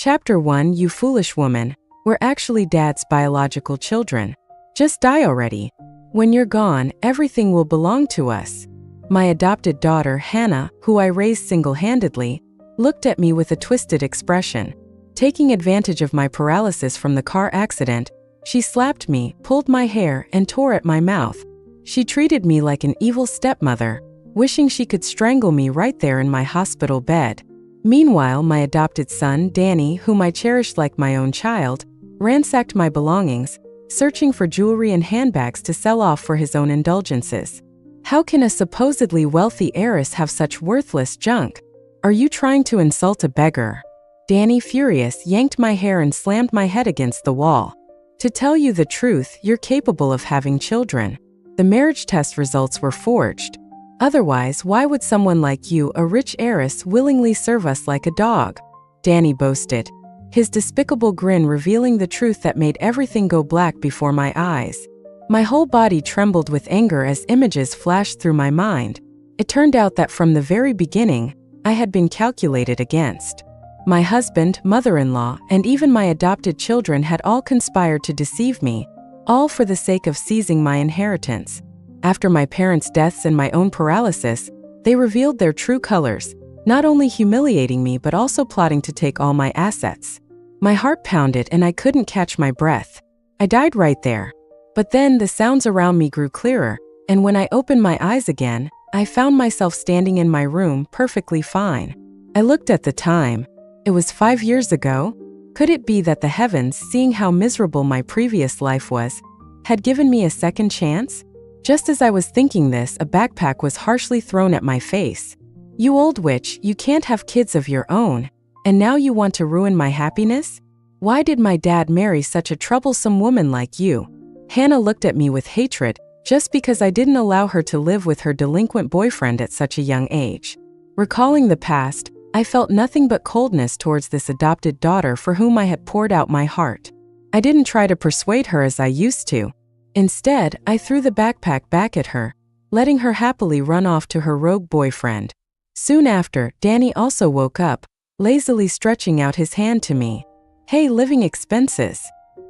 Chapter 1 You foolish woman, we're actually Dad's biological children. Just die already. When you're gone, everything will belong to us. My adopted daughter, Hannah, who I raised single-handedly, looked at me with a twisted expression. Taking advantage of my paralysis from the car accident, she slapped me, pulled my hair, and tore at my mouth. She treated me like an evil stepmother, wishing she could strangle me right there in my hospital bed. Meanwhile, my adopted son, Danny, whom I cherished like my own child, ransacked my belongings, searching for jewelry and handbags to sell off for his own indulgences. How can a supposedly wealthy heiress have such worthless junk? Are you trying to insult a beggar? Danny, furious, yanked my hair and slammed my head against the wall. To tell you the truth, you're capable of having children. The marriage test results were forged. Otherwise, why would someone like you, a rich heiress, willingly serve us like a dog? Danny boasted, his despicable grin revealing the truth that made everything go black before my eyes. My whole body trembled with anger as images flashed through my mind. It turned out that from the very beginning, I had been calculated against. My husband, mother-in-law, and even my adopted children had all conspired to deceive me, all for the sake of seizing my inheritance. After my parents' deaths and my own paralysis, they revealed their true colors, not only humiliating me but also plotting to take all my assets. My heart pounded and I couldn't catch my breath. I died right there. But then the sounds around me grew clearer, and when I opened my eyes again, I found myself standing in my room perfectly fine. I looked at the time. It was 5 years ago. Could it be that the heavens, seeing how miserable my previous life was, had given me a second chance? Just as I was thinking this, a backpack was harshly thrown at my face. You old witch, you can't have kids of your own, and now you want to ruin my happiness? Why did my dad marry such a troublesome woman like you? Hannah looked at me with hatred, just because I didn't allow her to live with her delinquent boyfriend at such a young age. Recalling the past, I felt nothing but coldness towards this adopted daughter for whom I had poured out my heart. I didn't try to persuade her as I used to. Instead, I threw the backpack back at her, letting her happily run off to her rogue boyfriend. Soon after, Danny also woke up, lazily stretching out his hand to me. Hey, living expenses.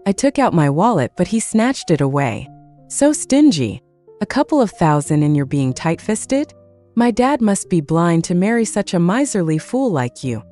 I took out my wallet, but he snatched it away. So stingy. A couple of thousand and you're being tight-fisted? My dad must be blind to marry such a miserly fool like you.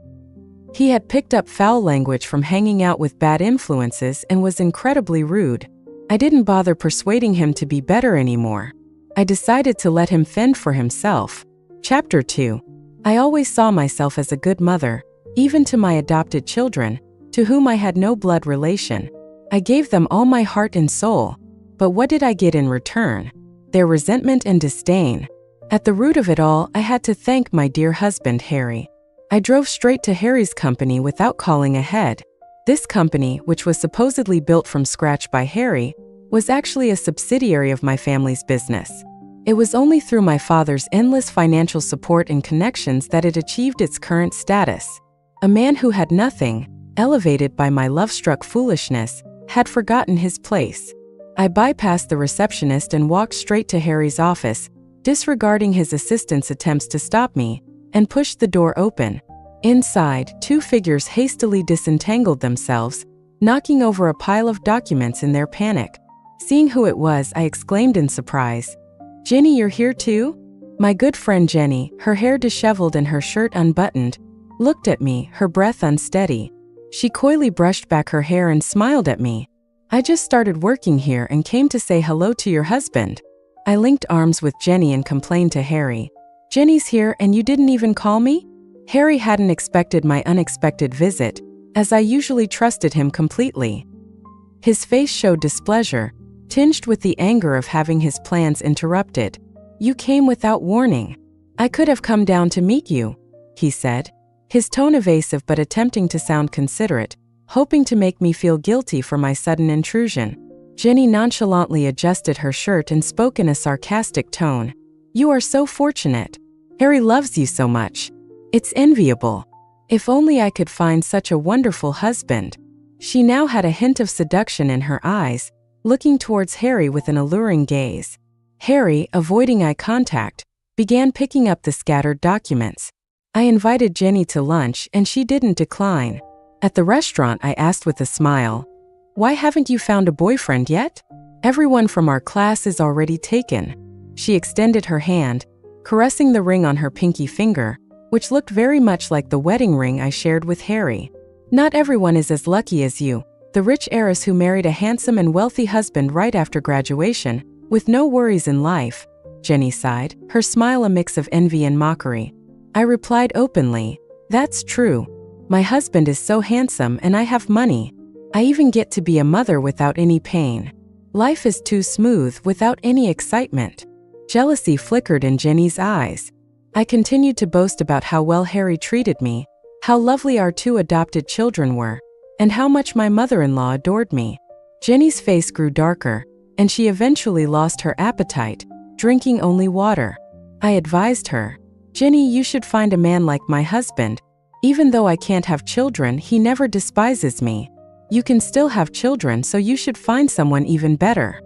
He had picked up foul language from hanging out with bad influences and was incredibly rude. I didn't bother persuading him to be better anymore. I decided to let him fend for himself. Chapter 2. I always saw myself as a good mother, even to my adopted children, to whom I had no blood relation. I gave them all my heart and soul. But what did I get in return? Their resentment and disdain. At the root of it all, I had to thank my dear husband, Harry. I drove straight to Harry's company without calling ahead. This company, which was supposedly built from scratch by Harry, was actually a subsidiary of my family's business. It was only through my father's endless financial support and connections that it achieved its current status. A man who had nothing, elevated by my love-struck foolishness, had forgotten his place. I bypassed the receptionist and walked straight to Harry's office, disregarding his assistant's attempts to stop me, and pushed the door open. Inside, two figures hastily disentangled themselves, knocking over a pile of documents in their panic. Seeing who it was, I exclaimed in surprise, "Jenny, you're here too?" My good friend Jenny, her hair disheveled and her shirt unbuttoned, looked at me, her breath unsteady. She coyly brushed back her hair and smiled at me. "I just started working here and came to say hello to your husband." I linked arms with Jenny and complained to Harry. "Jenny's here and you didn't even call me?" Harry hadn't expected my unexpected visit, as I usually trusted him completely. His face showed displeasure, tinged with the anger of having his plans interrupted. "You came without warning. I could have come down to meet you," he said, his tone evasive but attempting to sound considerate, hoping to make me feel guilty for my sudden intrusion. Jenny nonchalantly adjusted her shirt and spoke in a sarcastic tone. "You are so fortunate. Harry loves you so much. It's enviable. If only I could find such a wonderful husband." She now had a hint of seduction in her eyes, looking towards Harry with an alluring gaze. Harry, avoiding eye contact, began picking up the scattered documents. I invited Jenny to lunch and she didn't decline. At the restaurant, I asked with a smile, "Why haven't you found a boyfriend yet? Everyone from our class is already taken." She extended her hand, caressing the ring on her pinky finger, which looked very much like the wedding ring I shared with Harry. "Not everyone is as lucky as you, the rich heiress who married a handsome and wealthy husband right after graduation, with no worries in life," Jenny sighed, her smile a mix of envy and mockery. I replied openly, "That's true. My husband is so handsome and I have money. I even get to be a mother without any pain. Life is too smooth without any excitement." Jealousy flickered in Jenny's eyes. I continued to boast about how well Harry treated me, how lovely our 2 adopted children were, and how much my mother-in-law adored me. Jenny's face grew darker, and she eventually lost her appetite, drinking only water. I advised her, "Jenny, you should find a man like my husband. Even though I can't have children, he never despises me. You can still have children, so you should find someone even better."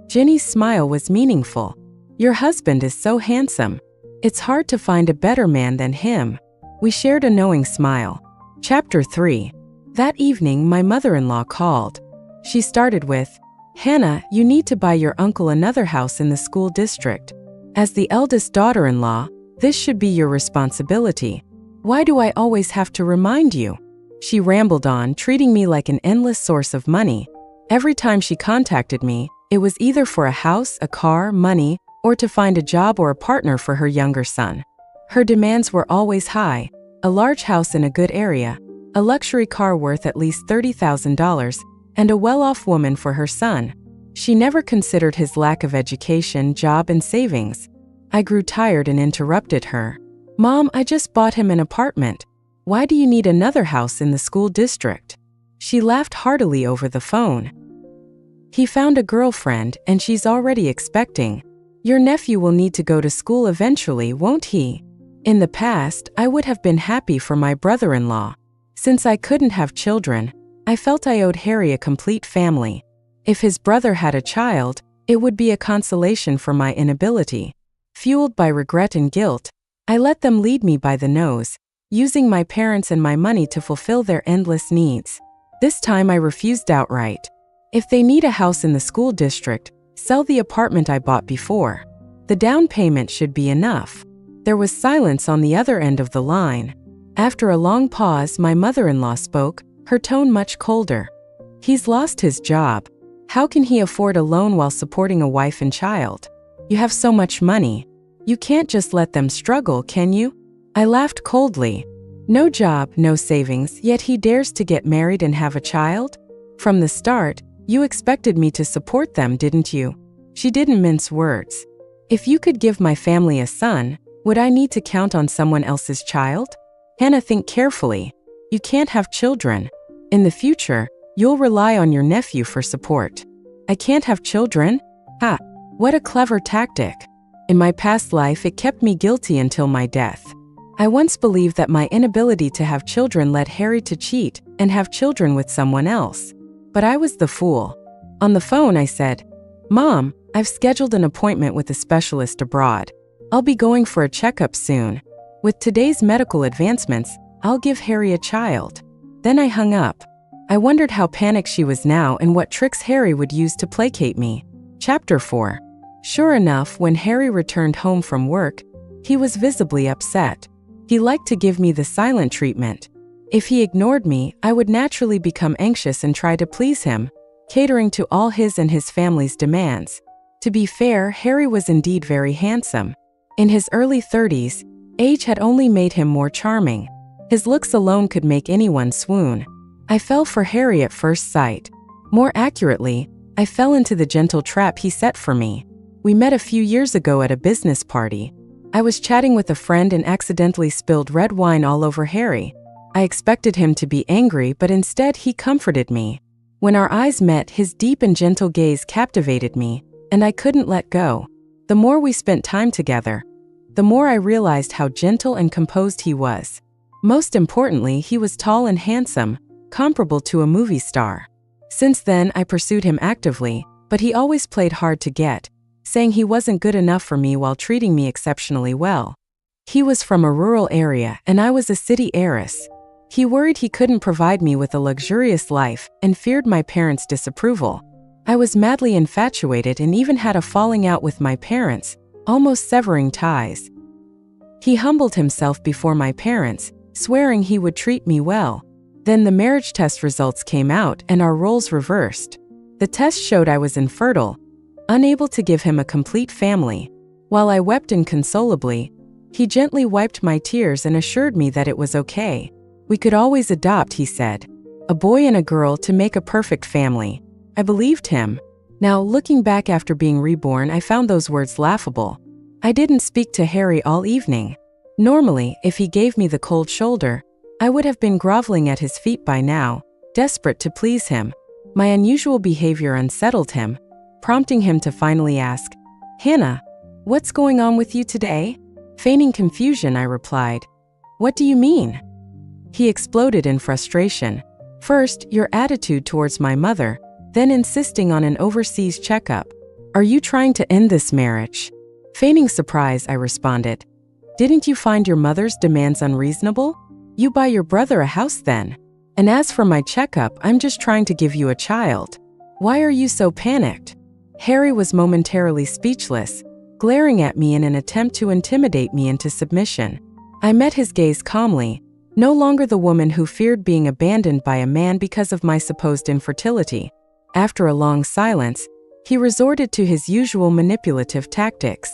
Jenny's smile was meaningful. "Your husband is so handsome. It's hard to find a better man than him." We shared a knowing smile. Chapter 3. That evening, my mother-in-law called. She started with, "Hannah, you need to buy your uncle another house in the school district. As the eldest daughter-in-law, this should be your responsibility. Why do I always have to remind you?" She rambled on, treating me like an endless source of money. Every time she contacted me, it was either for a house, a car, money, or to find a job or a partner for her younger son. Her demands were always high: a large house in a good area, a luxury car worth at least $30,000, and a well-off woman for her son. She never considered his lack of education, job, and savings. I grew tired and interrupted her. "Mom, I just bought him an apartment. Why do you need another house in the school district?" She laughed heartily over the phone. "He found a girlfriend, and she's already expecting. Your nephew will need to go to school eventually, won't he?" In the past, I would have been happy for my brother-in-law. Since I couldn't have children, I felt I owed Harry a complete family. If his brother had a child, it would be a consolation for my inability. Fueled by regret and guilt, I let them lead me by the nose, using my parents and my money to fulfill their endless needs. This time I refused outright. If they need a house in the school district, sell the apartment I bought before. The down payment should be enough. There was silence on the other end of the line. After a long pause, my mother-in-law spoke, her tone much colder. "He's lost his job. How can he afford a loan while supporting a wife and child? You have so much money. You can't just let them struggle, can you?" I laughed coldly. "No job, no savings, yet he dares to get married and have a child? From the start, you expected me to support them, didn't you?" She didn't mince words. "If you could give my family a son, would I need to count on someone else's child? Hannah, think carefully. You can't have children. In the future, you'll rely on your nephew for support." "I can't have children? Ha! What a clever tactic. In my past life, it kept me guilty until my death. I once believed that my inability to have children led Harry to cheat and have children with someone else. But I was the fool. On the phone, I said, "Mom, I've scheduled an appointment with a specialist abroad. I'll be going for a checkup soon. With today's medical advancements, I'll give Harry a child." Then I hung up. I wondered how panicked she was now and what tricks Harry would use to placate me. Chapter 4. Sure enough, when Harry returned home from work, he was visibly upset. He liked to give me the silent treatment. If he ignored me, I would naturally become anxious and try to please him, catering to all his and his family's demands. To be fair, Harry was indeed very handsome. In his early 30s, age had only made him more charming. His looks alone could make anyone swoon. I fell for Harry at first sight. More accurately, I fell into the gentle trap he set for me. We met a few years ago at a business party. I was chatting with a friend and accidentally spilled red wine all over Harry. I expected him to be angry, but instead he comforted me. When our eyes met, his deep and gentle gaze captivated me, and I couldn't let go. The more we spent time together, the more I realized how gentle and composed he was. Most importantly, he was tall and handsome, comparable to a movie star. Since then, I pursued him actively, but he always played hard to get, saying he wasn't good enough for me while treating me exceptionally well. He was from a rural area, and I was a city heiress. He worried he couldn't provide me with a luxurious life and feared my parents' disapproval. I was madly infatuated and even had a falling out with my parents, almost severing ties. He humbled himself before my parents, swearing he would treat me well. Then the marriage test results came out and our roles reversed. The test showed I was infertile, unable to give him a complete family. While I wept inconsolably, he gently wiped my tears and assured me that it was okay. We could always adopt, he said. A boy and a girl to make a perfect family. I believed him. Now, looking back after being reborn, I found those words laughable. I didn't speak to Harry all evening. Normally, if he gave me the cold shoulder, I would have been groveling at his feet by now, desperate to please him. My unusual behavior unsettled him, prompting him to finally ask, "Hannah, what's going on with you today?" Feigning confusion, I replied, "What do you mean?" He exploded in frustration. First, your attitude towards my mother, then insisting on an overseas checkup. Are you trying to end this marriage? Feigning surprise, I responded, "Didn't you find your mother's demands unreasonable? You buy your brother a house then. And as for my checkup, I'm just trying to give you a child. Why are you so panicked?" Harry was momentarily speechless, glaring at me in an attempt to intimidate me into submission. I met his gaze calmly, no longer the woman who feared being abandoned by a man because of my supposed infertility. After a long silence, he resorted to his usual manipulative tactics.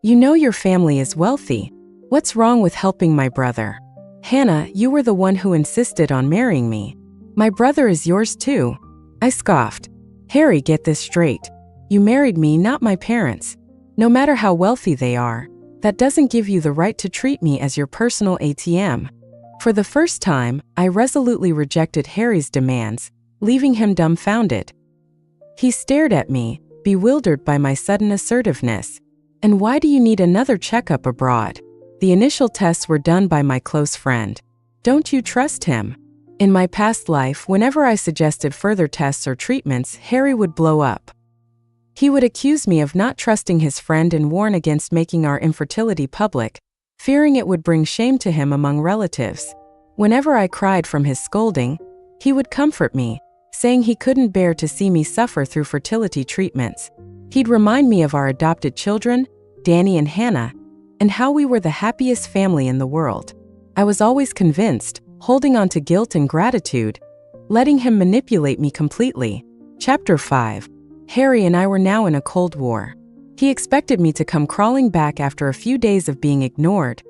"You know your family is wealthy. What's wrong with helping my brother? Hannah, you were the one who insisted on marrying me. My brother is yours too." I scoffed. "Harry, get this straight. You married me, not my parents. No matter how wealthy they are, that doesn't give you the right to treat me as your personal ATM." For the first time, I resolutely rejected Harry's demands, leaving him dumbfounded. He stared at me, bewildered by my sudden assertiveness. "And why do you need another checkup abroad? The initial tests were done by my close friend. Don't you trust him?" In my past life, whenever I suggested further tests or treatments, Harry would blow up. He would accuse me of not trusting his friend and warn against making our infertility public, fearing it would bring shame to him among relatives. Whenever I cried from his scolding, he would comfort me, saying he couldn't bear to see me suffer through fertility treatments. He'd remind me of our adopted children, Danny and Hannah, and how we were the happiest family in the world. I was always convinced, holding on to guilt and gratitude, letting him manipulate me completely. Chapter 5. Harry and I were now in a cold war. He expected me to come crawling back after a few days of being ignored,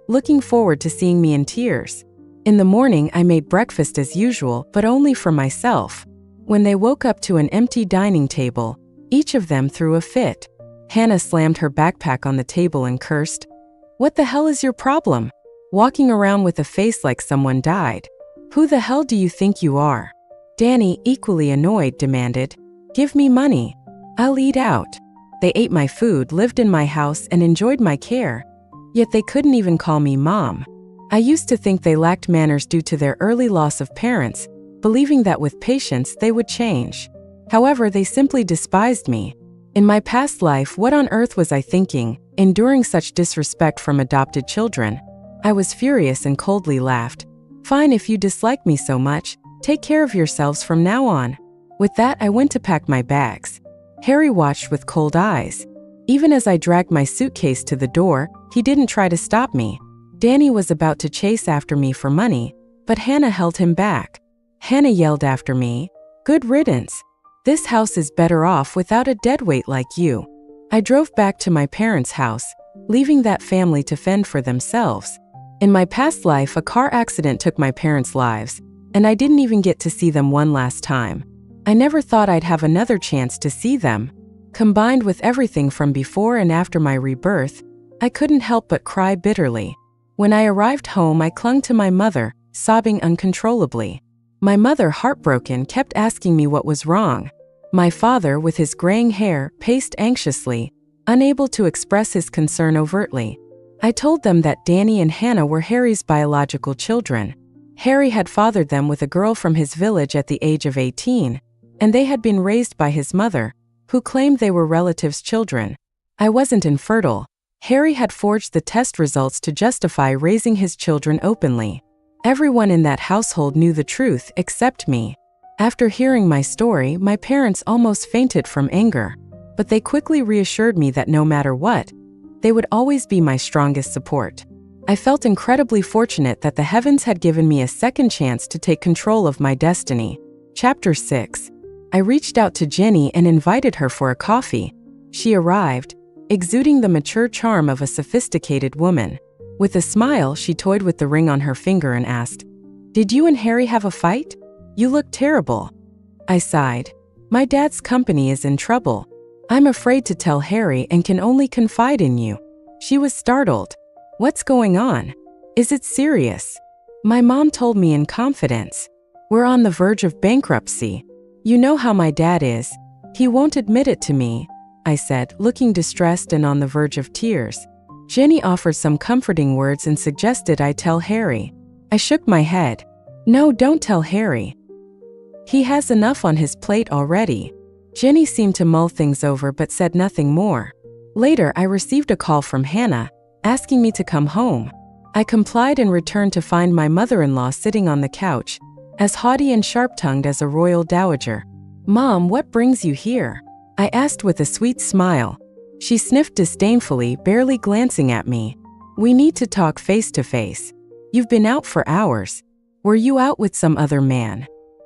looking forward to seeing me in tears. In the morning, I made breakfast as usual, but only for myself. When they woke up to an empty dining table, each of them threw a fit. Hannah slammed her backpack on the table and cursed, "What the hell is your problem? Walking around with a face like someone died. Who the hell do you think you are?" Danny, equally annoyed, demanded, "Give me money. I'll eat out." They ate my food, lived in my house, and enjoyed my care. Yet they couldn't even call me mom. I used to think they lacked manners due to their early loss of parents, believing that with patience they would change. However, they simply despised me. In my past life, what on earth was I thinking, enduring such disrespect from adopted children? I was furious and coldly laughed. "Fine, if you dislike me so much, take care of yourselves from now on." With that, I went to pack my bags. Harry watched with cold eyes. Even as I dragged my suitcase to the door, he didn't try to stop me. Danny was about to chase after me for money, but Hannah held him back. Hannah yelled after me, "Good riddance. This house is better off without a deadweight like you." I drove back to my parents' house, leaving that family to fend for themselves. In my past life, a car accident took my parents' lives, and I didn't even get to see them one last time. I never thought I'd have another chance to see them. Combined with everything from before and after my rebirth, I couldn't help but cry bitterly. When I arrived home, I clung to my mother, sobbing uncontrollably. My mother, heartbroken, kept asking me what was wrong. My father, with his graying hair, paced anxiously, unable to express his concern overtly. I told them that Danny and Hannah were Harry's biological children. Harry had fathered them with a girl from his village at the age of 18, and they had been raised by his mother, who claimed they were relatives' children. I wasn't infertile. Harry had forged the test results to justify raising his children openly. Everyone in that household knew the truth except me. After hearing my story, my parents almost fainted from anger, but they quickly reassured me that no matter what, they would always be my strongest support. I felt incredibly fortunate that the heavens had given me a second chance to take control of my destiny. Chapter 6. I reached out to Jenny and invited her for a coffee. She arrived, exuding the mature charm of a sophisticated woman. With a smile, she toyed with the ring on her finger and asked, "Did you and Harry have a fight? You look terrible." I sighed. My dad's company is in trouble. I'm afraid to tell Harry and can only confide in you. She was startled. What's going on? Is it serious? My mom told me in confidence. We're on the verge of bankruptcy. You know how my dad is. He won't admit it to me, I said, looking distressed and on the verge of tears. Jenny offered some comforting words and suggested I tell Harry. I shook my head. No, don't tell Harry. He has enough on his plate already. Jenny seemed to mull things over but said nothing more. Later, I received a call from Hannah, asking me to come home. I complied and returned to find my mother-in-law sitting on the couch, as haughty and sharp-tongued as a royal dowager. "Mom, what brings you here?" I asked with a sweet smile. She sniffed disdainfully, barely glancing at me. "We need to talk face to face. You've been out for hours. Were you out with some other man?"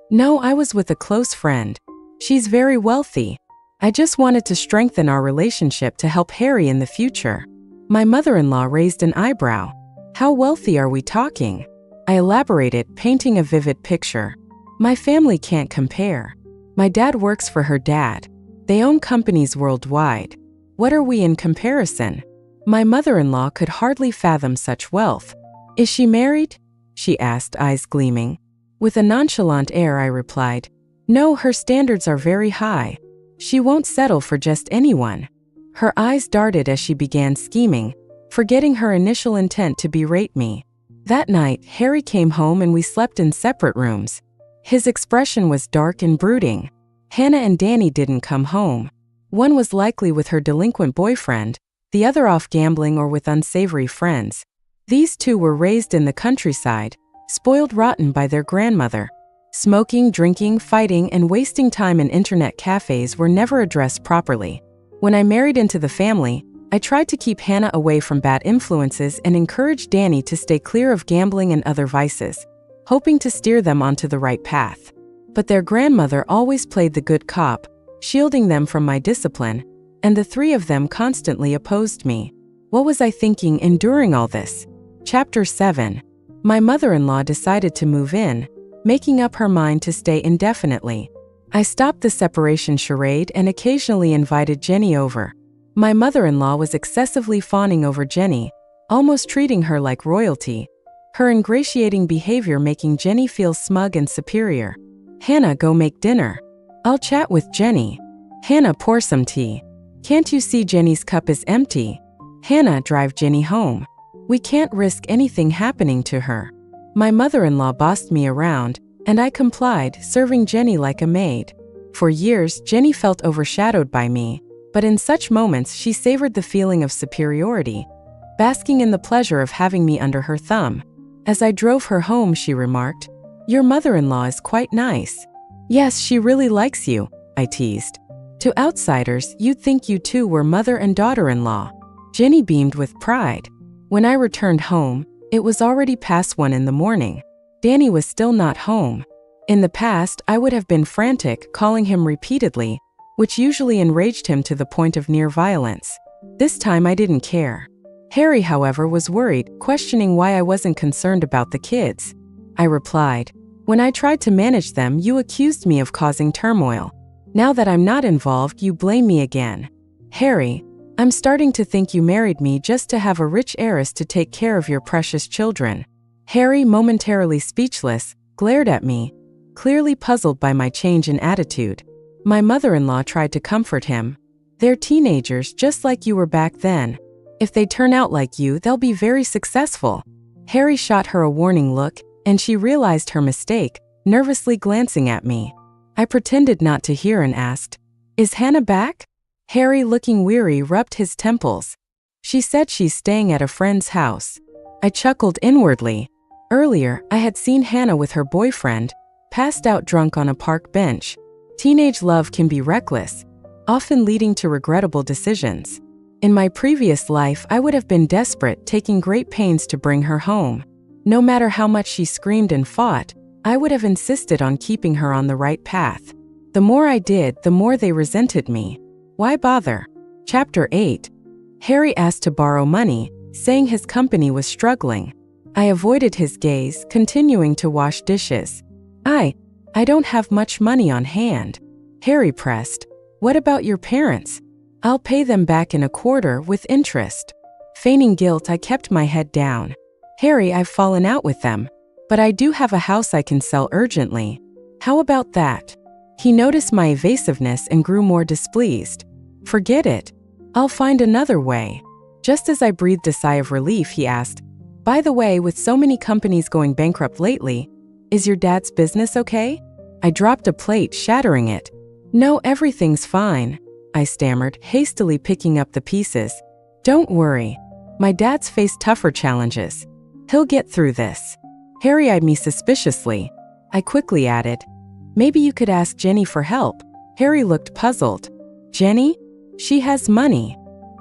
"No, I was with a close friend. She's very wealthy. I just wanted to strengthen our relationship to help Harry in the future." My mother-in-law raised an eyebrow. "How wealthy are we talking?" I elaborated, painting a vivid picture. "My family can't compare. My dad works for her dad. They own companies worldwide. What are we in comparison?" My mother-in-law could hardly fathom such wealth. "Is she married?" she asked, eyes gleaming. With a nonchalant air, I replied, "No, her standards are very high. She won't settle for just anyone." Her eyes darted as she began scheming, forgetting her initial intent to berate me. That night, Harry came home and we slept in separate rooms. His expression was dark and brooding. Hannah and Danny didn't come home. One was likely with her delinquent boyfriend, the other off gambling or with unsavory friends. These two were raised in the countryside, spoiled rotten by their grandmother. Smoking, drinking, fighting, and wasting time in internet cafes were never addressed properly. When I married into the family, I tried to keep Hannah away from bad influences and encouraged Danny to stay clear of gambling and other vices, hoping to steer them onto the right path. But their grandmother always played the good cop, shielding them from my discipline, and the three of them constantly opposed me. What was I thinking enduring all this? Chapter 7. My mother-in-law decided to move in, making up her mind to stay indefinitely. I stopped the separation charade and occasionally invited Jenny over. My mother-in-law was excessively fawning over Jenny, almost treating her like royalty, her ingratiating behavior making Jenny feel smug and superior. "Hannah, go make dinner." "I'll chat with Jenny." "Hannah, pour some tea." "Can't you see Jenny's cup is empty?" "Hannah, drive Jenny home. We can't risk anything happening to her." My mother-in-law bossed me around, and I complied, serving Jenny like a maid. For years, Jenny felt overshadowed by me, but in such moments she savored the feeling of superiority, basking in the pleasure of having me under her thumb. As I drove her home, she remarked, "Your mother-in-law is quite nice." "Yes, she really likes you," I teased. "To outsiders, you'd think you two were mother and daughter-in-law." Jenny beamed with pride. When I returned home, it was already past 1 in the morning. Danny was still not home. In the past, I would have been frantic, calling him repeatedly, which usually enraged him to the point of near violence. This time I didn't care. Harry, however, was worried, questioning why I wasn't concerned about the kids. I replied, "When I tried to manage them, you accused me of causing turmoil. Now that I'm not involved, you blame me again. Harry, I'm starting to think you married me just to have a rich heiress to take care of your precious children." Harry, momentarily speechless, glared at me, clearly puzzled by my change in attitude. My mother-in-law tried to comfort him. "They're teenagers just like you were back then. If they turn out like you, they'll be very successful." Harry shot her a warning look, and she realized her mistake, nervously glancing at me. I pretended not to hear and asked, "Is Hannah back?" Harry, looking weary, rubbed his temples. "She said she's staying at a friend's house." I chuckled inwardly. Earlier, I had seen Hannah with her boyfriend, passed out drunk on a park bench. Teenage love can be reckless, often leading to regrettable decisions. In my previous life, I would have been desperate, taking great pains to bring her home. No matter how much she screamed and fought, I would have insisted on keeping her on the right path. The more I did, the more they resented me. Why bother? Chapter 8. Harry asked to borrow money, saying his company was struggling. I avoided his gaze, continuing to wash dishes. I don't have much money on hand. Harry pressed. What about your parents? I'll pay them back in a quarter with interest. Feigning guilt, I kept my head down. Harry, I've fallen out with them, but I do have a house I can sell urgently. How about that? He noticed my evasiveness and grew more displeased. Forget it. I'll find another way. Just as I breathed a sigh of relief, he asked, by the way, with so many companies going bankrupt lately, is your dad's business okay? I dropped a plate, shattering it. No, everything's fine, I stammered, hastily picking up the pieces. Don't worry. My dad's faced tougher challenges. He'll get through this. Harry eyed me suspiciously. I quickly added, maybe you could ask Jenny for help. Harry looked puzzled. Jenny? She has money.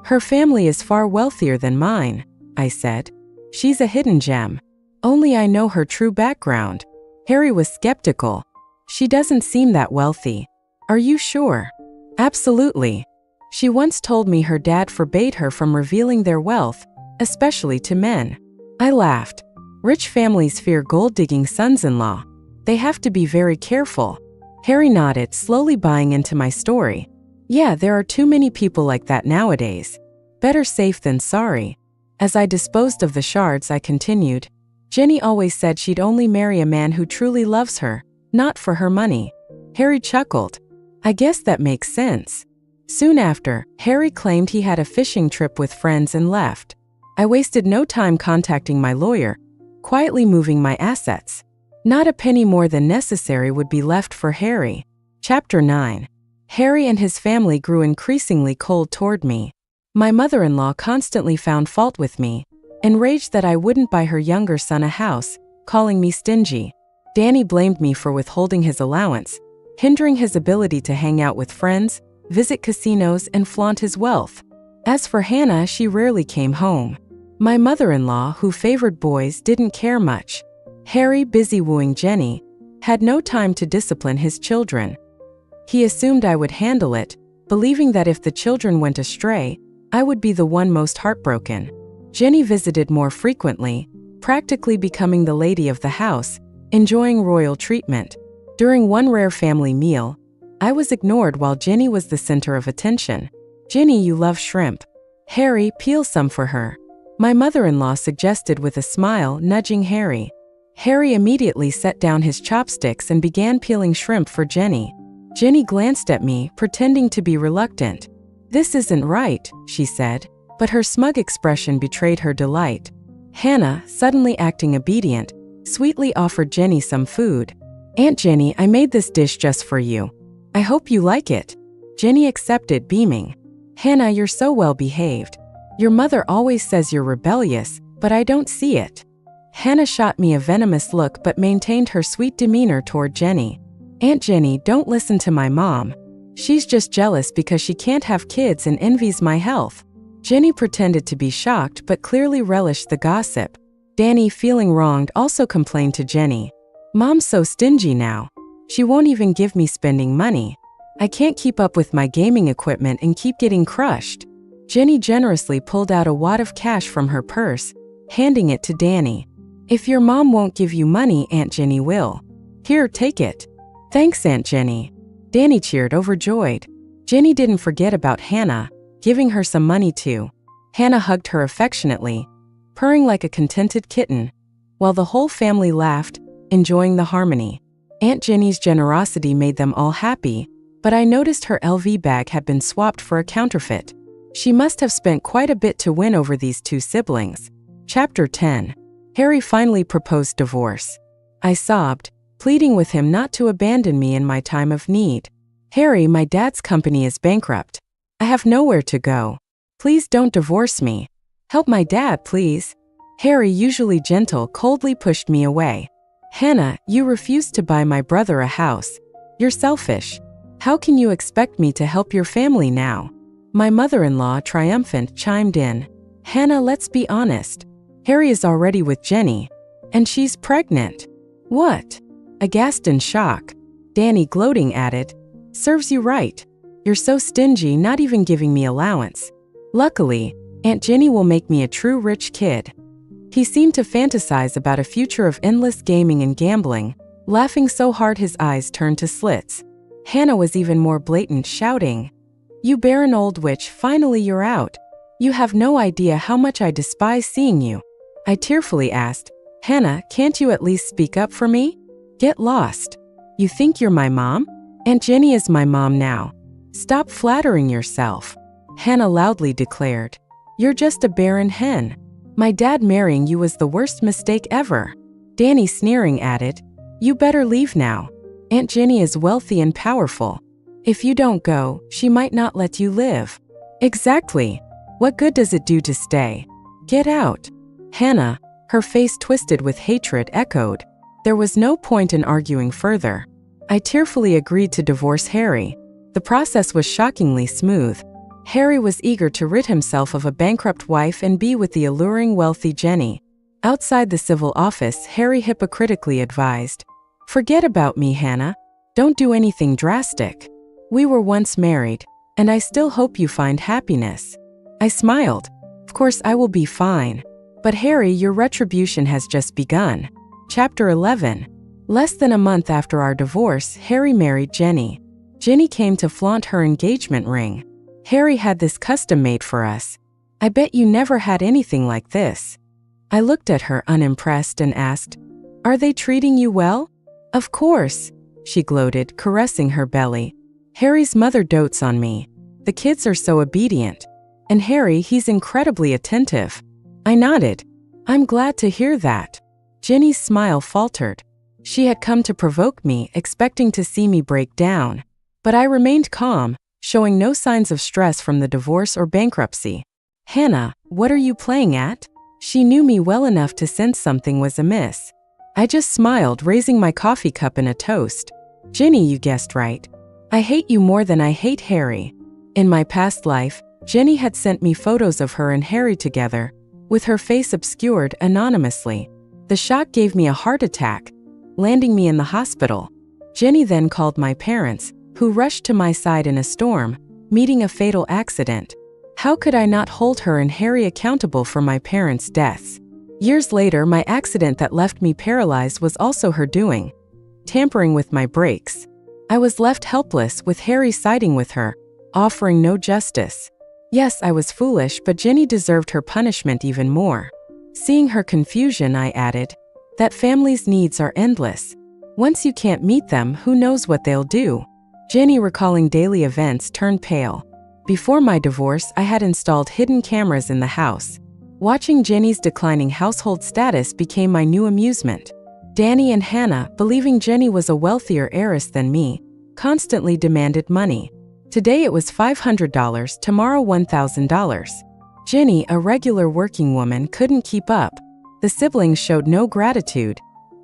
Her family is far wealthier than mine, I said. She's a hidden gem. Only I know her true background. Harry was skeptical. She doesn't seem that wealthy. Are you sure? Absolutely. She once told me her dad forbade her from revealing their wealth, especially to men. I laughed. Rich families fear gold-digging sons-in-law. They have to be very careful. Harry nodded, slowly buying into my story. Yeah, there are too many people like that nowadays. Better safe than sorry. As I disposed of the shards, I continued. Jenny always said she'd only marry a man who truly loves her, not for her money. Harry chuckled. I guess that makes sense. Soon after, Harry claimed he had a fishing trip with friends and left. I wasted no time contacting my lawyer, quietly moving my assets. Not a penny more than necessary would be left for Harry. Chapter 9. Harry and his family grew increasingly cold toward me. My mother-in-law constantly found fault with me, enraged that I wouldn't buy her younger son a house, calling me stingy. Danny blamed me for withholding his allowance, hindering his ability to hang out with friends, visit casinos, and flaunt his wealth. As for Hannah, she rarely came home. My mother-in-law, who favored boys, didn't care much. Harry, busy wooing Jenny, had no time to discipline his children. He assumed I would handle it, believing that if the children went astray, I would be the one most heartbroken. Jenny visited more frequently, practically becoming the lady of the house, enjoying royal treatment. During one rare family meal, I was ignored while Jenny was the center of attention. Jenny, you love shrimp. Harry, peel some for her. My mother-in-law suggested with a smile, nudging Harry. Harry immediately set down his chopsticks and began peeling shrimp for Jenny. Jenny glanced at me, pretending to be reluctant. This isn't right, she said, but her smug expression betrayed her delight. Hannah, suddenly acting obedient, sweetly offered Jenny some food. Aunt Jenny, I made this dish just for you. I hope you like it. Jenny accepted, beaming. Hannah, you're so well behaved. Your mother always says you're rebellious, but I don't see it. Hannah shot me a venomous look but maintained her sweet demeanor toward Jenny. Aunt Jenny, don't listen to my mom. She's just jealous because she can't have kids and envies my health. Jenny pretended to be shocked but clearly relished the gossip. Danny, feeling wronged, also complained to Jenny. Mom's so stingy now. She won't even give me spending money. I can't keep up with my gaming equipment and keep getting crushed. Jenny generously pulled out a wad of cash from her purse, handing it to Danny. If your mom won't give you money, Aunt Jenny will. Here, take it. Thanks, Aunt Jenny. Danny cheered, overjoyed. Jenny didn't forget about Hannah, giving her some money too. Hannah hugged her affectionately, purring like a contented kitten, while the whole family laughed, enjoying the harmony. Aunt Jenny's generosity made them all happy, but I noticed her LV bag had been swapped for a counterfeit. She must have spent quite a bit to win over these two siblings. Chapter 10. Harry finally proposed divorce. I sobbed, pleading with him not to abandon me in my time of need. Harry, my dad's company is bankrupt. I have nowhere to go. Please don't divorce me. Help my dad, please. Harry, usually gentle, coldly pushed me away. Hannah, you refused to buy my brother a house. You're selfish. How can you expect me to help your family now? My mother-in-law, triumphant, chimed in. Hannah, let's be honest. Harry is already with Jenny, and she's pregnant. What? Aghast in shock, Danny, gloating, added. Serves you right. You're so stingy, not even giving me allowance. Luckily, Aunt Jenny will make me a true rich kid. He seemed to fantasize about a future of endless gaming and gambling, laughing so hard his eyes turned to slits. Hannah was even more blatant, shouting, You barren old witch, finally you're out. You have no idea how much I despise seeing you. I tearfully asked, Hannah, can't you at least speak up for me? Get lost. You think you're my mom? Aunt Jenny is my mom now. Stop flattering yourself. Hannah loudly declared. You're just a barren hen. My dad marrying you was the worst mistake ever. Danny, sneering, added, You better leave now. Aunt Jenny is wealthy and powerful. If you don't go, she might not let you live. Exactly. What good does it do to stay? Get out. Hannah, her face twisted with hatred, echoed. There was no point in arguing further. I tearfully agreed to divorce Harry. The process was shockingly smooth. Harry was eager to rid himself of a bankrupt wife and be with the alluring, wealthy Jenny. Outside the civil office, Harry hypocritically advised, Forget about me, Hannah. Don't do anything drastic. We were once married, and I still hope you find happiness. I smiled. Of course I will be fine. But Harry, your retribution has just begun. Chapter 11. Less than a month after our divorce, Harry married Jenny. Jenny came to flaunt her engagement ring. Harry had this custom made for us. I bet you never had anything like this. I looked at her unimpressed and asked, Are they treating you well? Of course, she gloated, caressing her belly. Harry's mother dotes on me. The kids are so obedient. And Harry, he's incredibly attentive. I nodded. I'm glad to hear that. Jenny's smile faltered. She had come to provoke me, expecting to see me break down. But I remained calm, showing no signs of stress from the divorce or bankruptcy. Hannah, what are you playing at? She knew me well enough to sense something was amiss. I just smiled, raising my coffee cup in a toast. Jenny, you guessed right. I hate you more than I hate Harry. In my past life, Jenny had sent me photos of her and Harry together, with her face obscured anonymously. The shock gave me a heart attack, landing me in the hospital. Jenny then called my parents, who rushed to my side in a storm, meeting a fatal accident. How could I not hold her and Harry accountable for my parents' deaths? Years later, my accident that left me paralyzed was also her doing, tampering with my brakes. I was left helpless, with Harry siding with her, offering no justice. Yes, I was foolish, but Jenny deserved her punishment even more. Seeing her confusion, I added, that family's needs are endless. Once you can't meet them, who knows what they'll do? Jenny, recalling daily events, turned pale. Before my divorce, I had installed hidden cameras in the house. Watching Jenny's declining household status became my new amusement. Danny and Hannah, believing Jenny was a wealthier heiress than me, constantly demanded money. Today it was $500, tomorrow $1,000. Jenny, a regular working woman, couldn't keep up. The siblings showed no gratitude,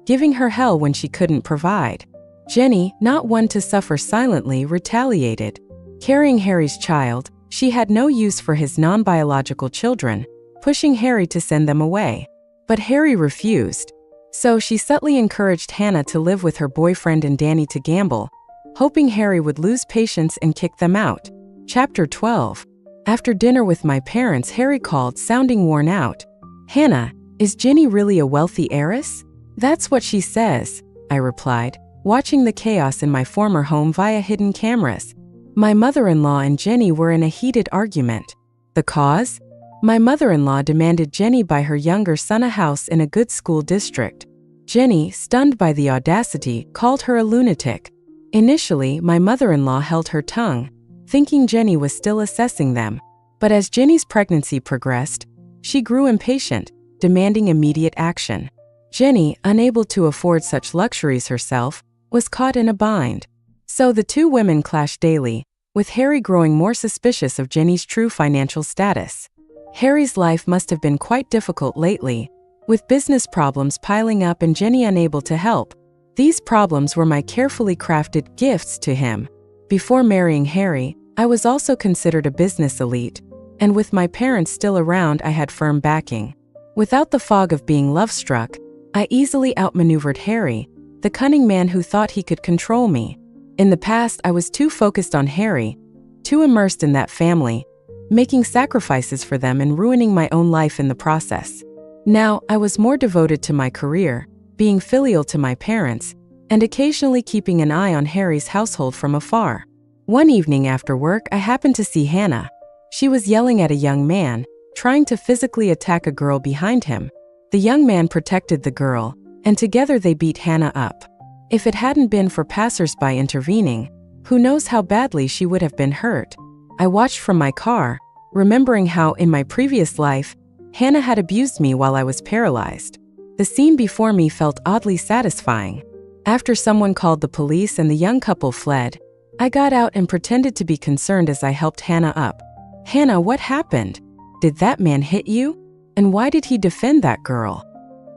giving her hell when she couldn't provide. Jenny, not one to suffer silently, retaliated. Carrying Harry's child, she had no use for his non-biological children, pushing Harry to send them away. But Harry refused. So she subtly encouraged Hannah to live with her boyfriend and Danny to gamble, hoping Harry would lose patience and kick them out. Chapter 12. After dinner with my parents, Harry called, sounding worn out. Hannah, is Jenny really a wealthy heiress? That's what she says, I replied, watching the chaos in my former home via hidden cameras. My mother-in-law and Jenny were in a heated argument. The cause? My mother-in-law demanded Jenny buy her younger son a house in a good school district. Jenny, stunned by the audacity, called her a lunatic. Initially, my mother-in-law held her tongue, thinking Jenny was still assessing them. But as Jenny's pregnancy progressed, she grew impatient, demanding immediate action. Jenny, unable to afford such luxuries herself, was caught in a bind. So the two women clashed daily, with Harry growing more suspicious of Jenny's true financial status. Harry's life must have been quite difficult lately, With business problems piling up and Jenny unable to help, these problems were my carefully crafted gifts to him. Before marrying Harry, I was also considered a business elite, and with my parents still around, I had firm backing. Without the fog of being love-struck, I easily outmaneuvered Harry, the cunning man who thought he could control me. In the past, I was too focused on Harry, too immersed in that family, making sacrifices for them and ruining my own life in the process. Now, I was more devoted to my career, being filial to my parents, and occasionally keeping an eye on Harry's household from afar. One evening after work, I happened to see Hannah. She was yelling at a young man, trying to physically attack a girl behind him. The young man protected the girl, and together they beat Hannah up. If it hadn't been for passers-by intervening, who knows how badly she would have been hurt. I watched from my car, remembering how, in my previous life, Hannah had abused me while I was paralyzed. The scene before me felt oddly satisfying. After someone called the police and the young couple fled, I got out and pretended to be concerned as I helped Hannah up. "Hannah, what happened? Did that man hit you? And why did he defend that girl?"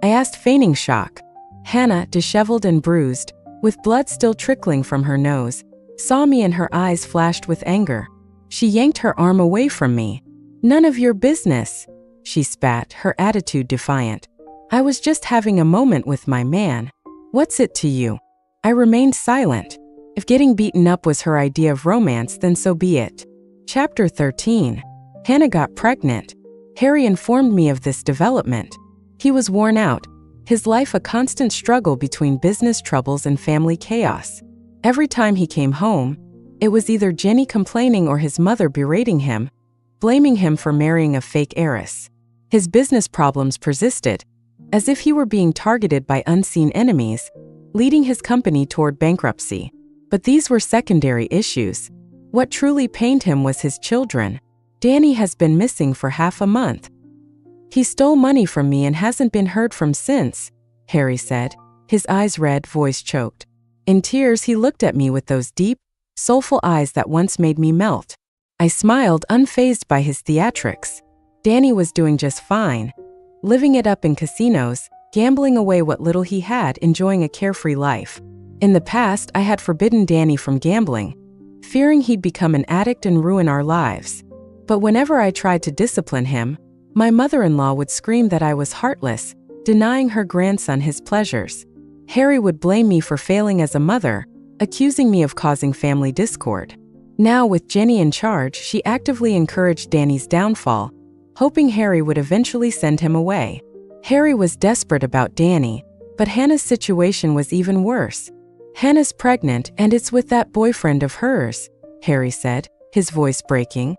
I asked, feigning shock. Hannah, disheveled and bruised, with blood still trickling from her nose, saw me and her eyes flashed with anger. She yanked her arm away from me. "None of your business," she spat, her attitude defiant. "I was just having a moment with my man. What's it to you?" I remained silent. If getting beaten up was her idea of romance, then so be it. Chapter 13. Hannah got pregnant. Harry informed me of this development. He was worn out, his life a constant struggle between business troubles and family chaos. Every time he came home, it was either Jenny complaining or his mother berating him, blaming him for marrying a fake heiress. His business problems persisted, as if he were being targeted by unseen enemies, leading his company toward bankruptcy. But these were secondary issues. What truly pained him was his children. "Danny has been missing for half a month. He stole money from me and hasn't been heard from since," Harry said, his eyes red, voice choked. In tears, he looked at me with those deep, soulful eyes that once made me melt. I smiled, unfazed by his theatrics. Danny was doing just fine, living it up in casinos, gambling away what little he had, enjoying a carefree life. In the past, I had forbidden Danny from gambling, fearing he'd become an addict and ruin our lives. But whenever I tried to discipline him, my mother-in-law would scream that I was heartless, denying her grandson his pleasures. Harry would blame me for failing as a mother, accusing me of causing family discord. Now, with Jenny in charge, she actively encouraged Danny's downfall, hoping Harry would eventually send him away. Harry was desperate about Danny, but Hannah's situation was even worse. "Hannah's pregnant, and it's with that boyfriend of hers," Harry said, his voice breaking.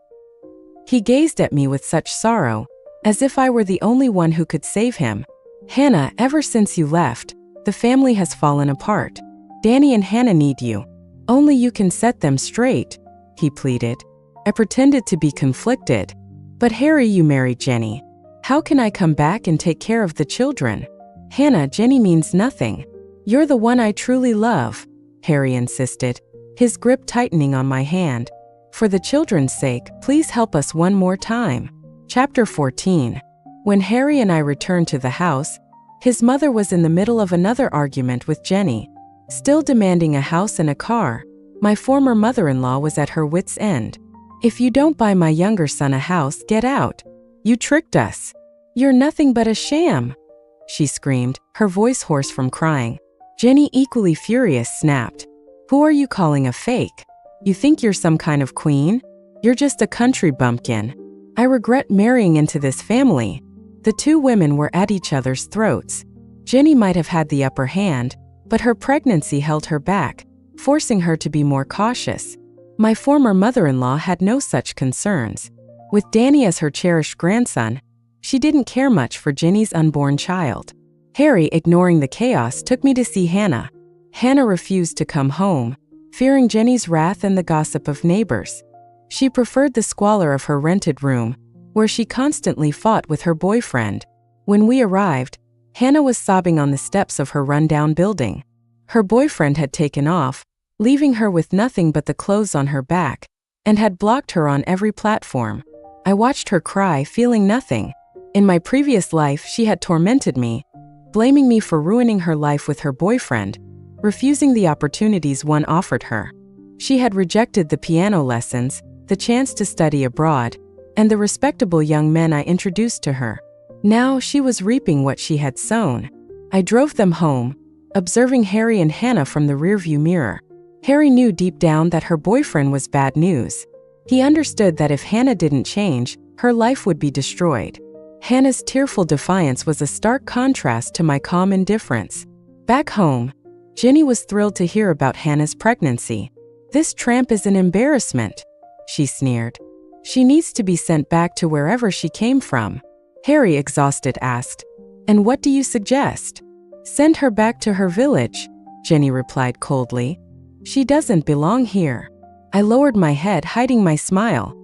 He gazed at me with such sorrow, as if I were the only one who could save him. "Hannah, ever since you left, the family has fallen apart. Danny and Hannah need you. Only you can set them straight," he pleaded. I pretended to be conflicted. "But Harry, you married Jenny. How can I come back and take care of the children?" "Hannah, Jenny means nothing. You're the one I truly love," Harry insisted, his grip tightening on my hand. "For the children's sake, please help us one more time." Chapter 14. When Harry and I returned to the house, his mother was in the middle of another argument with Jenny, still demanding a house and a car. My former mother-in-law was at her wit's end. "If you don't buy my younger son a house, get out. You tricked us. You're nothing but a sham," she screamed, her voice hoarse from crying. Jenny, equally furious, snapped, "Who are you calling a fake? You think you're some kind of queen? You're just a country bumpkin. I regret marrying into this family." The two women were at each other's throats. Jenny might have had the upper hand, but her pregnancy held her back, forcing her to be more cautious. My former mother-in-law had no such concerns. With Danny as her cherished grandson, she didn't care much for Jenny's unborn child. Harry, ignoring the chaos, took me to see Hannah. Hannah refused to come home, fearing Jenny's wrath and the gossip of neighbors. She preferred the squalor of her rented room, where she constantly fought with her boyfriend. When we arrived, Hannah was sobbing on the steps of her rundown building. Her boyfriend had taken off, leaving her with nothing but the clothes on her back, and had blocked her on every platform. I watched her cry, feeling nothing. In my previous life, she had tormented me, blaming me for ruining her life with her boyfriend, refusing the opportunities one offered her. She had rejected the piano lessons, the chance to study abroad, and the respectable young men I introduced to her. Now she was reaping what she had sown. I drove them home, observing Harry and Hannah from the rearview mirror. Harry knew deep down that her boyfriend was bad news. He understood that if Hannah didn't change, her life would be destroyed. Hannah's tearful defiance was a stark contrast to my calm indifference. Back home, Jenny was thrilled to hear about Hannah's pregnancy. "This tramp is an embarrassment," she sneered. "She needs to be sent back to wherever she came from." Harry, exhausted, asked, "And what do you suggest?" "Send her back to her village," Jenny replied coldly. "She doesn't belong here." I lowered my head, hiding my smile.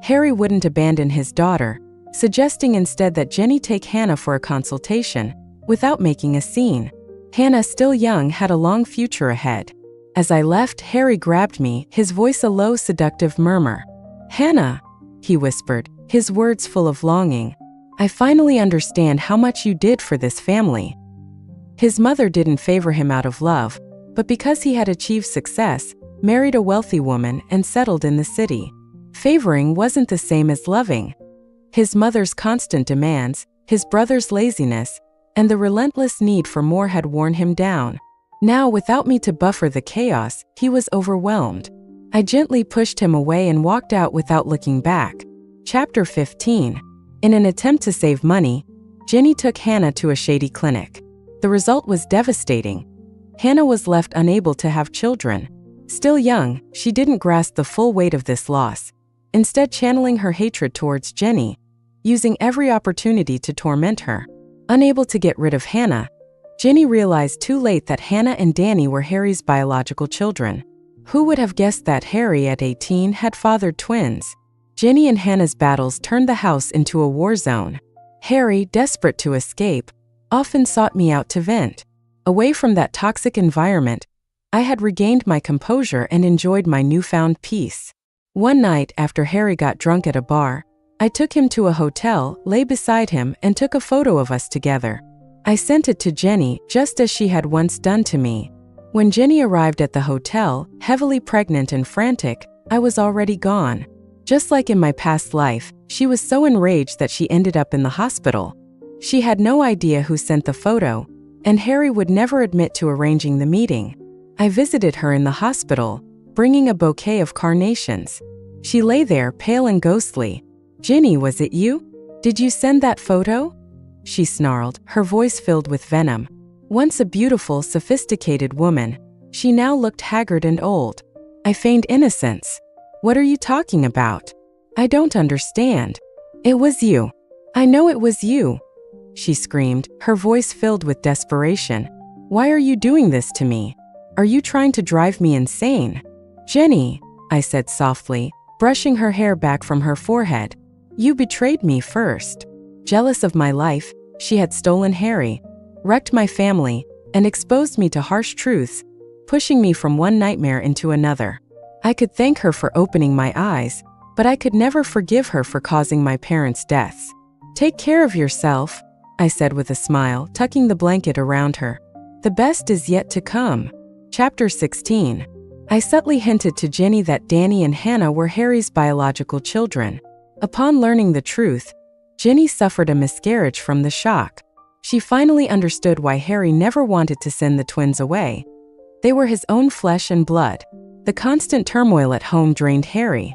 Harry wouldn't abandon his daughter, suggesting instead that Jenny take Hannah for a consultation, without making a scene. Hannah, still young, had a long future ahead. As I left, Harry grabbed me, his voice a low, seductive murmur. "Hannah," he whispered, his words full of longing. "I finally understand how much you did for this family." His mother didn't favor him out of love, but because he had achieved success, married a wealthy woman, and settled in the city. Favoring wasn't the same as loving. His mother's constant demands, his brother's laziness, and the relentless need for more had worn him down. Now, without me to buffer the chaos, he was overwhelmed. I gently pushed him away and walked out without looking back. Chapter 15. In an attempt to save money, Jenny took Hannah to a shady clinic. The result was devastating. Hannah was left unable to have children. Still young, she didn't grasp the full weight of this loss, instead channeling her hatred towards Jenny, using every opportunity to torment her. Unable to get rid of Hannah, Jenny realized too late that Hannah and Danny were Harry's biological children. Who would have guessed that Harry, at 18, had fathered twins? Jenny and Hannah's battles turned the house into a war zone. Harry, desperate to escape, often sought me out to vent. Away from that toxic environment, I had regained my composure and enjoyed my newfound peace. One night, after Harry got drunk at a bar, I took him to a hotel, lay beside him, and took a photo of us together. I sent it to Jenny, just as she had once done to me. When Jenny arrived at the hotel, heavily pregnant and frantic, I was already gone. Just like in my past life, she was so enraged that she ended up in the hospital. She had no idea who sent the photo, and Harry would never admit to arranging the meeting. I visited her in the hospital, bringing a bouquet of carnations. She lay there, pale and ghostly. "Jenny, was it you? Did you send that photo?" she snarled, her voice filled with venom. Once a beautiful, sophisticated woman, she now looked haggard and old. I feigned innocence. "What are you talking about? I don't understand." "It was you. I know it was you," she screamed, her voice filled with desperation. "Why are you doing this to me? Are you trying to drive me insane?" "Jenny," I said softly, brushing her hair back from her forehead. "You betrayed me first." Jealous of my life, she had stolen Harry, wrecked my family, and exposed me to harsh truths, pushing me from one nightmare into another. I could thank her for opening my eyes, but I could never forgive her for causing my parents' deaths. "Take care of yourself," I said with a smile, tucking the blanket around her. "The best is yet to come." Chapter 16. I subtly hinted to Jenny that Danny and Hannah were Harry's biological children. Upon learning the truth, Jenny suffered a miscarriage from the shock. She finally understood why Harry never wanted to send the twins away. They were his own flesh and blood. The constant turmoil at home drained Harry.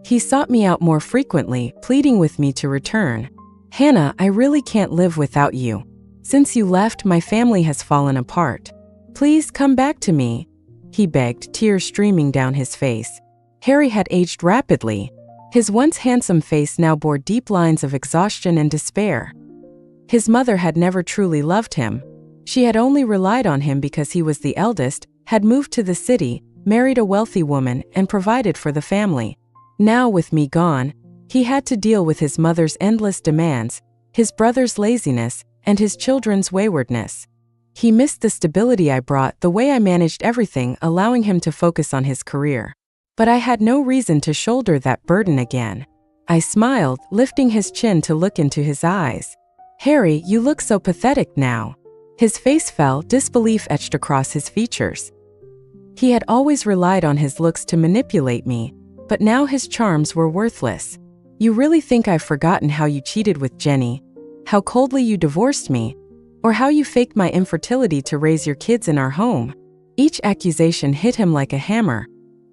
He sought me out more frequently, pleading with me to return. "Hannah, I really can't live without you. Since you left, my family has fallen apart. Please come back to me," he begged, tears streaming down his face. Harry had aged rapidly. His once handsome face now bore deep lines of exhaustion and despair. His mother had never truly loved him. She had only relied on him because he was the eldest, had moved to the city, married a wealthy woman, and provided for the family. Now, with me gone, he had to deal with his mother's endless demands, his brother's laziness, and his children's waywardness. He missed the stability I brought, the way I managed everything, allowing him to focus on his career. But I had no reason to shoulder that burden again. I smiled, lifting his chin to look into his eyes. "Harry, you look so pathetic now." His face fell, disbelief etched across his features. He had always relied on his looks to manipulate me, but now his charms were worthless. "You really think I've forgotten how you cheated with Jenny? How coldly you divorced me? Or how you faked my infertility to raise your kids in our home?" Each accusation hit him like a hammer,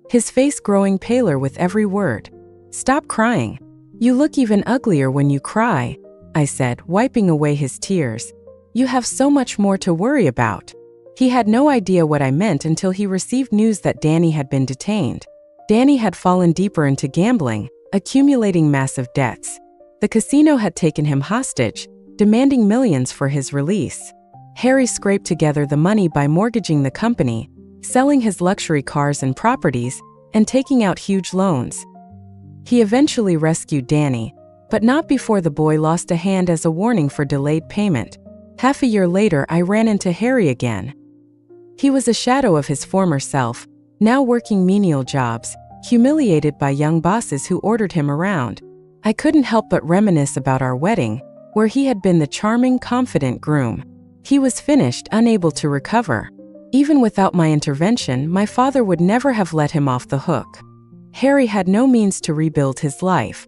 his face growing paler with every word. "Stop crying. You look even uglier when you cry," I said, wiping away his tears. "You have so much more to worry about." He had no idea what I meant until he received news that Danny had been detained. Danny had fallen deeper into gambling, accumulating massive debts. The casino had taken him hostage, demanding millions for his release. Harry scraped together the money by mortgaging the company, selling his luxury cars and properties, and taking out huge loans. He eventually rescued Danny, but not before the boy lost a hand as a warning for delayed payment. Half a year later, I ran into Harry again. He was a shadow of his former self, now working menial jobs, humiliated by young bosses who ordered him around. I couldn't help but reminisce about our wedding, where he had been the charming, confident groom. He was finished, unable to recover. Even without my intervention, my father would never have let him off the hook. Harry had no means to rebuild his life.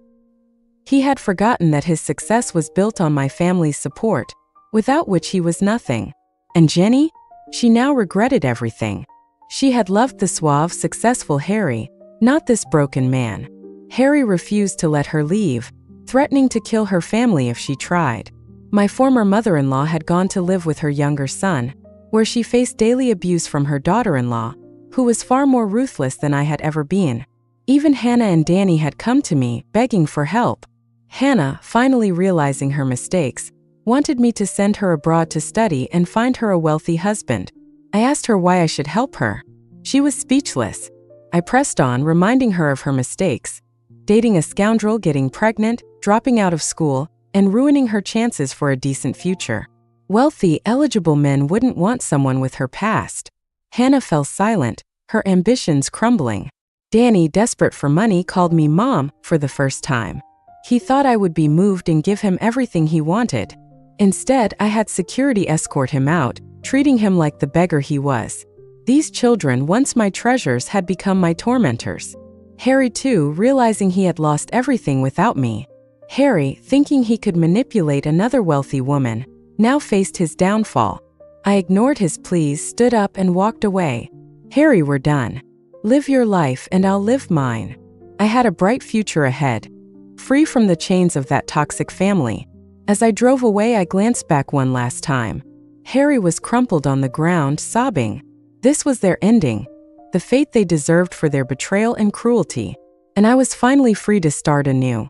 He had forgotten that his success was built on my family's support, without which he was nothing. And Jenny? She now regretted everything. She had loved the suave, successful Harry, not this broken man. Harry refused to let her leave, threatening to kill her family if she tried. My former mother-in-law had gone to live with her younger son, where she faced daily abuse from her daughter-in-law, who was far more ruthless than I had ever been. Even Hannah and Danny had come to me, begging for help. Hannah, finally realizing her mistakes, wanted me to send her abroad to study and find her a wealthy husband. I asked her why I should help her. She was speechless. I pressed on, reminding her of her mistakes: dating a scoundrel, getting pregnant, dropping out of school, and ruining her chances for a decent future. Wealthy, eligible men wouldn't want someone with her past. Hannah fell silent, her ambitions crumbling. Danny, desperate for money, called me Mom for the first time. He thought I would be moved and give him everything he wanted. Instead, I had security escort him out, treating him like the beggar he was. These children, once my treasures, had become my tormentors. Harry too, realizing he had lost everything without me. Harry, thinking he could manipulate another wealthy woman, now faced his downfall. I ignored his pleas, stood up, and walked away. "Harry, we're done. Live your life and I'll live mine." I had a bright future ahead, free from the chains of that toxic family. As I drove away, I glanced back one last time. Harry was crumpled on the ground, sobbing. This was their ending, the fate they deserved for their betrayal and cruelty. And I was finally free to start anew.